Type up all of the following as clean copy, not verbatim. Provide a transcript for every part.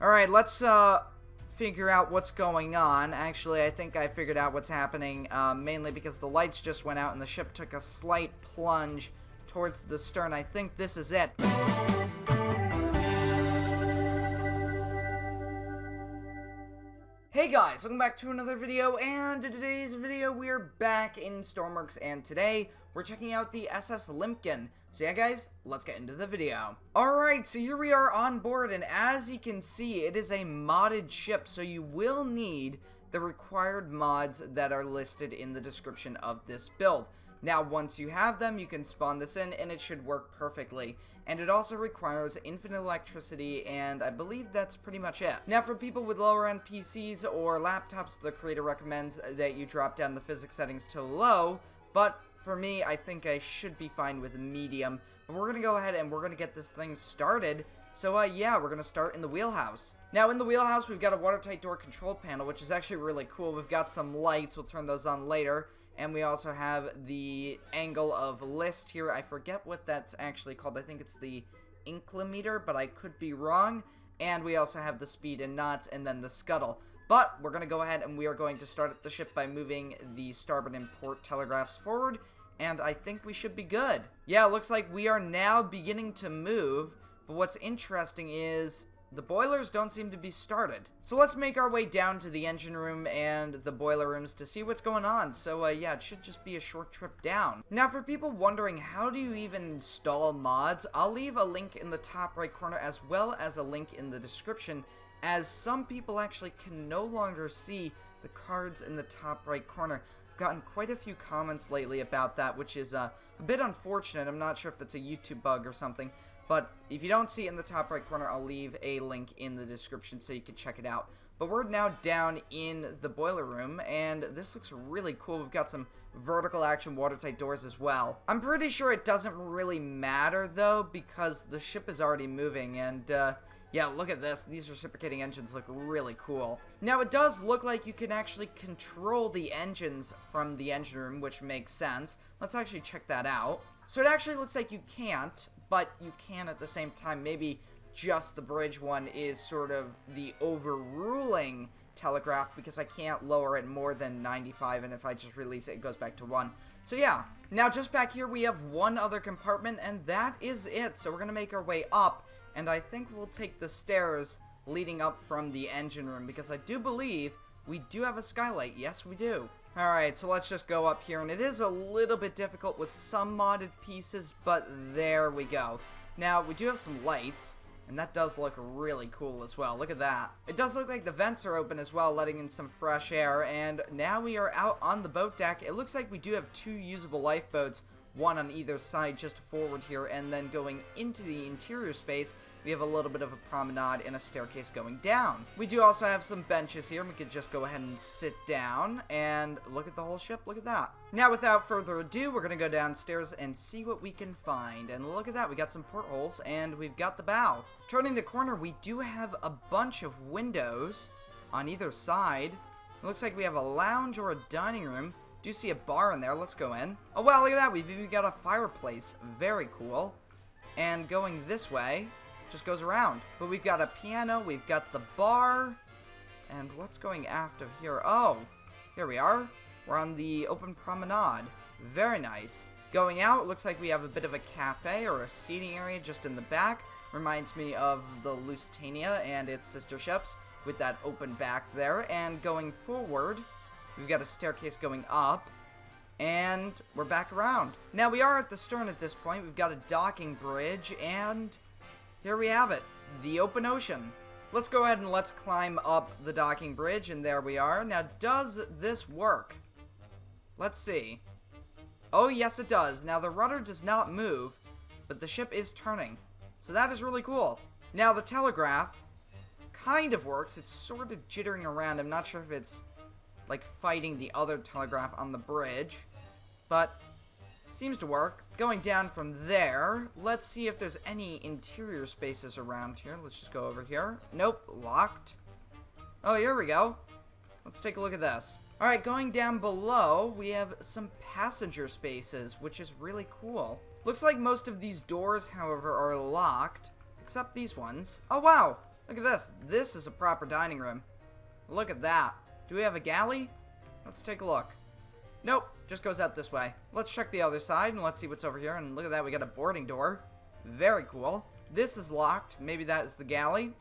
Alright, let's figure out what's going on. Actually, I think I figured out what's happening, mainly because the lights just went out and the ship took a slight plunge towards the stern. I think this is it. Hey guys, welcome back to another video, and in today's video we're back in Stormworks, and today we're checking out the SS Limpkin. So yeah guys, let's get into the video. Alright, so here we are on board, and as you can see, it is a modded ship, so you will need the required mods that are listed in the description of this build. Now, once you have them, you can spawn this in, and it should work perfectly. And it also requires infinite electricity, and I believe that's pretty much it. Now, for people with lower-end PCs or laptops, the creator recommends that you drop down the physics settings to low, but for me, I think I should be fine with medium. But we're going to go ahead and we're going to get this thing started. So, yeah, we're going to start in the wheelhouse. Now, in the wheelhouse, we've got a watertight door control panel, which is actually really cool. We've got some lights. We'll turn those on later. And we also have the angle of list here. I forget what that's actually called. I think it's the inclinometer, but I could be wrong. And we also have the speed and knots and then the scuttle. But we're going to go ahead and we are going to start the ship by moving the starboard and port telegraphs forward. And I think we should be good. Yeah, it looks like we are now beginning to move. But what's interesting is the boilers don't seem to be started. So let's make our way down to the engine room and the boiler rooms to see what's going on. So yeah, it should just be a short trip down. Now, for people wondering how do you even install mods, I'll leave a link in the top right corner as well as a link in the description, as some people actually can no longer see the cards in the top right corner. I've gotten quite a few comments lately about that, which is a bit unfortunate. I'm not sure if that's a YouTube bug or something. But if you don't see it in the top right corner, I'll leave a link in the description so you can check it out. But we're now down in the boiler room, and this looks really cool. We've got some vertical action watertight doors as well. I'm pretty sure it doesn't really matter, though, because the ship is already moving, and yeah, look at this. These reciprocating engines look really cool. Now, it does look like you can actually control the engines from the engine room, which makes sense. Let's actually check that out. So it actually looks like you can't, but you can at the same time. Maybe just the bridge one is sort of the overruling telegraph, because I can't lower it more than 95, and if I just release it, it goes back to 1. So yeah, now just back here we have one other compartment, and that is it. So we're going to make our way up, and I think we'll take the stairs leading up from the engine room, because I do believe we do have a skylight. Yes, we do. Alright, so let's just go up here, and it is a little bit difficult with some modded pieces, but there we go. Now, we do have some lights, and that does look really cool as well. Look at that. It does look like the vents are open as well, letting in some fresh air, and now we are out on the boat deck. It looks like we do have 2 usable lifeboats, one on either side just forward here, and then going into the interior space, we have a little bit of a promenade and a staircase going down. We do also have some benches here, and we could just go ahead and sit down and look at the whole ship. Look at that. Now, without further ado, we're going to go downstairs and see what we can find. And look at that. We got some portholes, and we've got the bow. Turning the corner, we do have a bunch of windows on either side. It looks like we have a lounge or a dining room. Do see a bar in there. Let's go in. Oh, wow, look at that. We've even got a fireplace. Very cool. And going this way just goes around. But we've got a piano, we've got the bar, and what's going after here? Oh, here we are. We're on the open promenade. Very nice. Going out, it looks like we have a bit of a cafe or a seating area just in the back. Reminds me of the Lusitania and its sister ships with that open back there. And going forward, we've got a staircase going up, and we're back around. Now, we are at the stern at this point. We've got a docking bridge, and here we have it, the open ocean. Let's go ahead and let's climb up the docking bridge, and there we are. Now, does this work? Let's see. Oh, yes, it does. Now, the rudder does not move, but the ship is turning. So that is really cool. Now, the telegraph kind of works. It's sort of jittering around. I'm not sure if it's like fighting the other telegraph on the bridge, but seems to work. Going down from there, let's see if there's any interior spaces around here. Let's just go over here. Nope, locked. Oh, here we go. Let's take a look at this. Alright, going down below, we have some passenger spaces, which is really cool. Looks like most of these doors, however, are locked, except these ones. Oh, wow! Look at this. This is a proper dining room. Look at that. Do we have a galley? Let's take a look. Nope, just goes out this way. Let's check the other side and let's see what's over here. And look at that, we got a boarding door. Very cool. This is locked. Maybe that is the galley.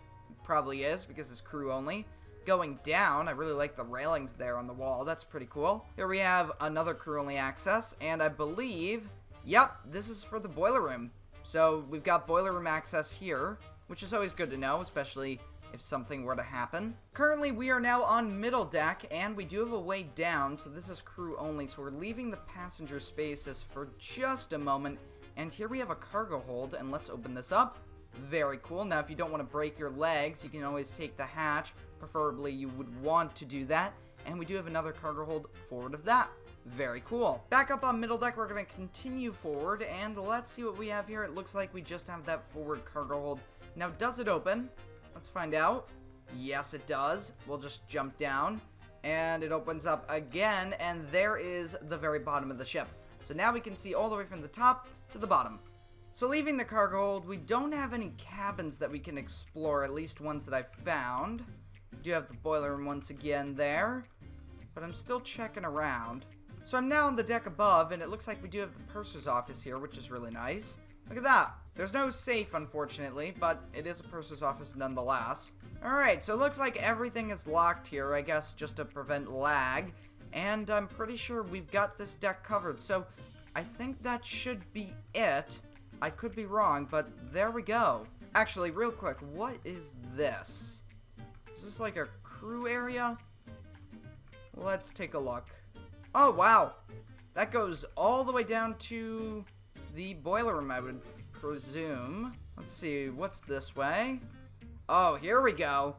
Probably is because it's crew only. Going down, I really like the railings there on the wall. That's pretty cool. Here we have another crew only access. And I believe, yep, this is for the boiler room. So we've got boiler room access here, which is always good to know, especially if something were to happen. Currently, we are now on middle deck, and we do have a way down, so this is crew only, so we're leaving the passenger spaces for just a moment. And here we have a cargo hold, and let's open this up. Very cool. Now, if you don't want to break your legs, you can always take the hatch. Preferably, you would want to do that. And we do have another cargo hold forward of that. Very cool. Back up on middle deck, we're going to continue forward, and let's see what we have here. It looks like we just have that forward cargo hold. Now, does it open? Let's find out. Yes, it does. We'll just jump down, and it opens up again, and there is the very bottom of the ship. So now we can see all the way from the top to the bottom. So leaving the cargo hold, we don't have any cabins that we can explore, at least ones that I've found. We do have the boiler room once again there, but I'm still checking around. So I'm now on the deck above, and it looks like we do have the purser's office here, which is really nice. Look at that. There's no safe, unfortunately, but it is a purser's office nonetheless. Alright, so it looks like everything is locked here, I guess, just to prevent lag. And I'm pretty sure we've got this deck covered, so I think that should be it. I could be wrong, but there we go. Actually, real quick, what is this? Is this like a crew area? Let's take a look. Oh, wow. That goes all the way down to the boiler room, I would presume. Let's see, what's this way? Oh, here we go.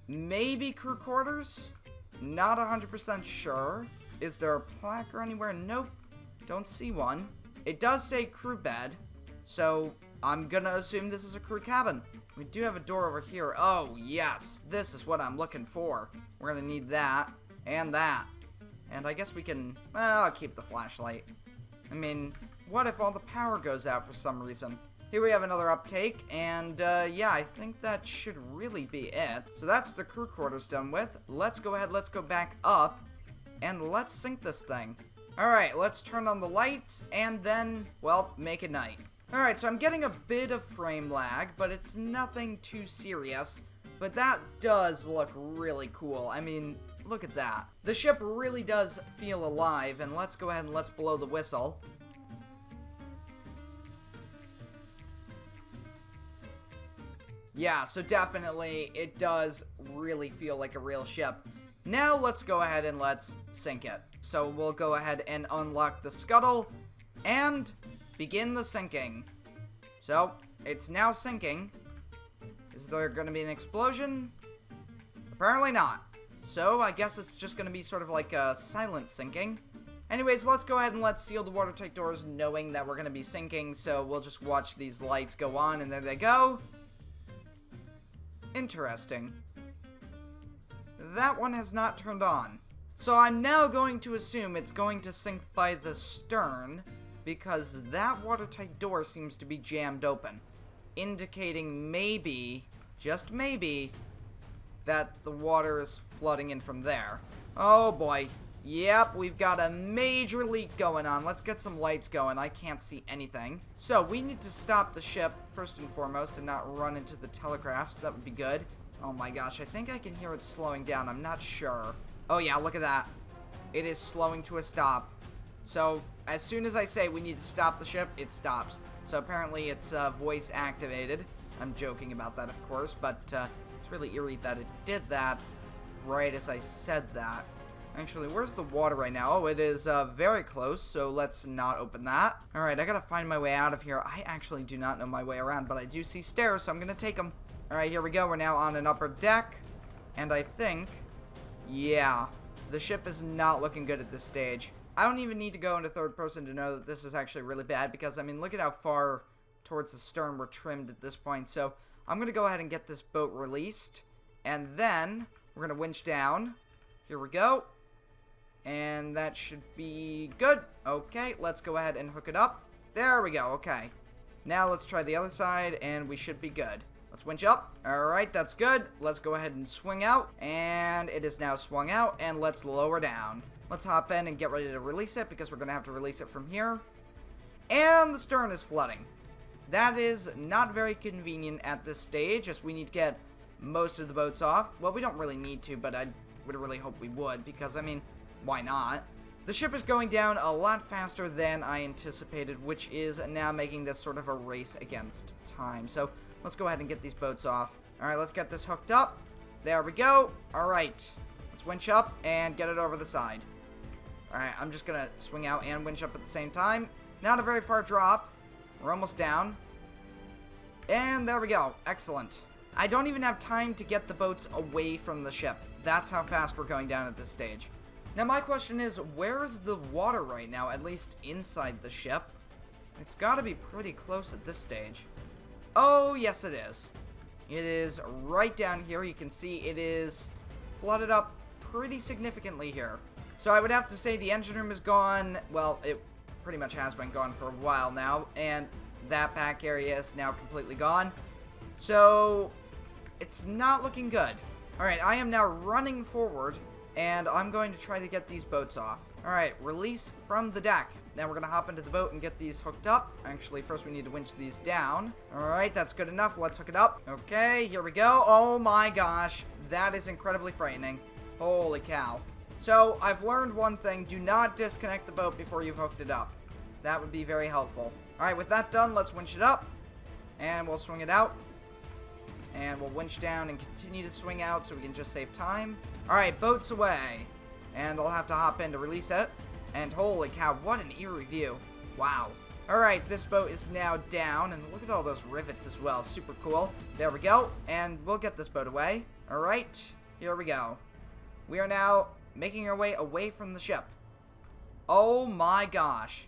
Maybe crew quarters? Not 100% sure. Is there a placard anywhere? Nope. Don't see one. It does say crew bed, so I'm gonna assume this is a crew cabin. We do have a door over here. Oh, yes. This is what I'm looking for. We're gonna need that and that. And I guess we can... well, I'll keep the flashlight. I mean, what if all the power goes out for some reason? Here we have another uptake, and yeah, I think that should really be it. So that's the crew quarters done with. Let's go ahead, let's go back up, and let's sink this thing. Alright, let's turn on the lights, and then, well, make it night. Alright, so I'm getting a bit of frame lag, but it's nothing too serious. But that does look really cool. I mean, look at that. The ship really does feel alive, and let's go ahead and let's blow the whistle. Yeah, so definitely, it does really feel like a real ship. Now, let's go ahead and let's sink it. So, we'll go ahead and unlock the scuttle, and begin the sinking. So, it's now sinking. Is there going to be an explosion? Apparently not. So, I guess it's just going to be sort of like a silent sinking. Anyways, let's go ahead and let's seal the watertight doors, knowing that we're going to be sinking. So, we'll just watch these lights go on, and there they go. Interesting. That one has not turned on. So I'm now going to assume it's going to sink by the stern, because that watertight door seems to be jammed open, indicating maybe, just maybe, that the water is flooding in from there. Oh boy. Yep, we've got a major leak going on. Let's get some lights going. I can't see anything. So, we need to stop the ship, first and foremost, and not run into the telegraphs. That would be good. Oh my gosh, I think I can hear it slowing down. I'm not sure. Oh yeah, look at that. It is slowing to a stop. So, as soon as I say we need to stop the ship, it stops. So, apparently it's voice activated. I'm joking about that, of course, but it's really eerie that it did that right as I said that. Actually, where's the water right now? Oh, it is very close, so let's not open that. Alright, I gotta find my way out of here. I actually do not know my way around, but I do see stairs, so I'm gonna take them. Alright, here we go. We're now on an upper deck, and I think, yeah, the ship is not looking good at this stage. I don't even need to go into third person to know that this is actually really bad, because, I mean, look at how far towards the stern we're trimmed at this point. So, I'm gonna go ahead and get this boat released, and then we're gonna winch down. Here we go. And that should be good. Okay, let's go ahead and hook it up. There we go, okay. Now let's try the other side, and we should be good. Let's winch up. Alright, that's good. Let's go ahead and swing out. And it is now swung out. And let's lower down. Let's hop in and get ready to release it, because we're going to have to release it from here. And the stern is flooding. That is not very convenient at this stage, as we need to get most of the boats off. Well, we don't really need to, but I would really hope we would, because, I mean, why not? The ship is going down a lot faster than I anticipated, which is now making this sort of a race against time. So let's go ahead and get these boats off. Alright, let's get this hooked up. There we go. Alright, let's winch up and get it over the side. Alright, I'm just going to swing out and winch up at the same time. Not a very far drop. We're almost down. And there we go. Excellent. I don't even have time to get the boats away from the ship. That's how fast we're going down at this stage. Now my question is, where is the water right now, at least inside the ship? It's got to be pretty close at this stage. Oh, yes it is. It is right down here. You can see it is flooded up pretty significantly here. So I would have to say the engine room is gone. Well, it pretty much has been gone for a while now, and that back area is now completely gone. So it's not looking good. Alright, I am now running forward, and I'm going to try to get these boats off. Alright, release from the deck. Now we're going to hop into the boat and get these hooked up. Actually, first we need to winch these down. Alright, that's good enough. Let's hook it up. Okay, here we go. Oh my gosh. That is incredibly frightening. Holy cow. So, I've learned one thing. Do not disconnect the boat before you've hooked it up. That would be very helpful. Alright, with that done, let's winch it up. And we'll swing it out. And we'll winch down and continue to swing out so we can just save time. Alright, boats away. And I'll have to hop in to release it. And holy cow, what an eerie view. Wow. Alright, this boat is now down. And look at all those rivets as well. Super cool. There we go. And we'll get this boat away. Alright, here we go. We are now making our way away from the ship. Oh my gosh.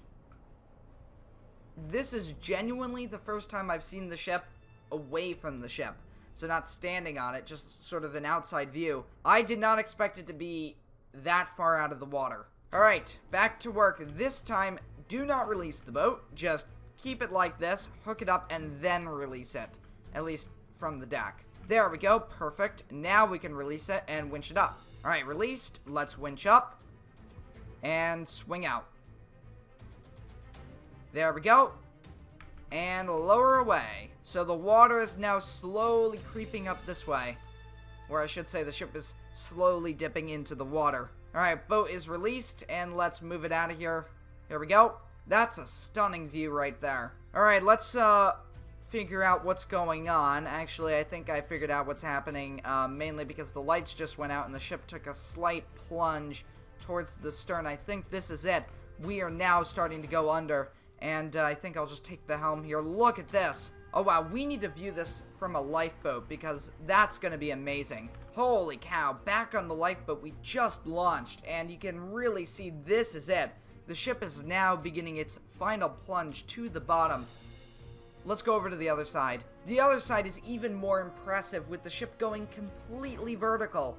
This is genuinely the first time I've seen the ship away from the ship. So not standing on it, just sort of an outside view. I did not expect it to be that far out of the water. Alright, back to work. This time, do not release the boat. Just keep it like this, hook it up, and then release it. At least from the deck. There we go, perfect. Now we can release it and winch it up. Alright, released. Let's winch up. And swing out. There we go. And lower away. So the water is now slowly creeping up this way. Or I should say the ship is slowly dipping into the water. Alright, boat is released, and let's move it out of here. Here we go. That's a stunning view right there. Alright, let's figure out what's going on. Actually, I think I figured out what's happening, mainly because the lights just went out and the ship took a slight plunge towards the stern. I think this is it. We are now starting to go under. And I think I'll just take the helm here. Look at this. Oh wow, we need to view this from a lifeboat, because that's going to be amazing. Holy cow, back on the lifeboat we just launched, and you can really see this is it. The ship is now beginning its final plunge to the bottom. Let's go over to the other side. The other side is even more impressive, with the ship going completely vertical.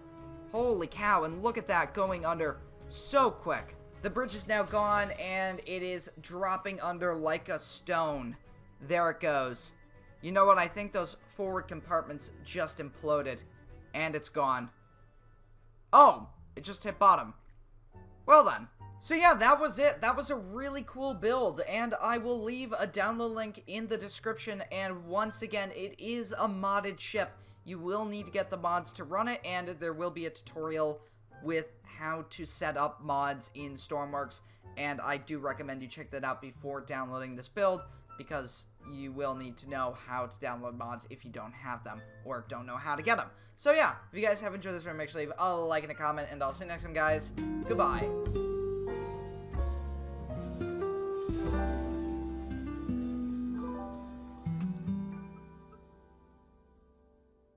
Holy cow, and look at that, going under so quick. The bridge is now gone, and it is dropping under like a stone. There it goes. You know what? I think those forward compartments just imploded, and it's gone. Oh, it just hit bottom. Well then. So yeah, that was it. That was a really cool build, and I will leave a download link in the description, and once again, it is a modded ship. You will need to get the mods to run it, and there will be a tutorial with how to set up mods in Stormworks, and I do recommend you check that out before downloading this build, because you will need to know how to download mods if you don't have them, or don't know how to get them. So yeah, if you guys have enjoyed this video, make sure to leave a like and a comment, and I'll see you next time, guys. Goodbye.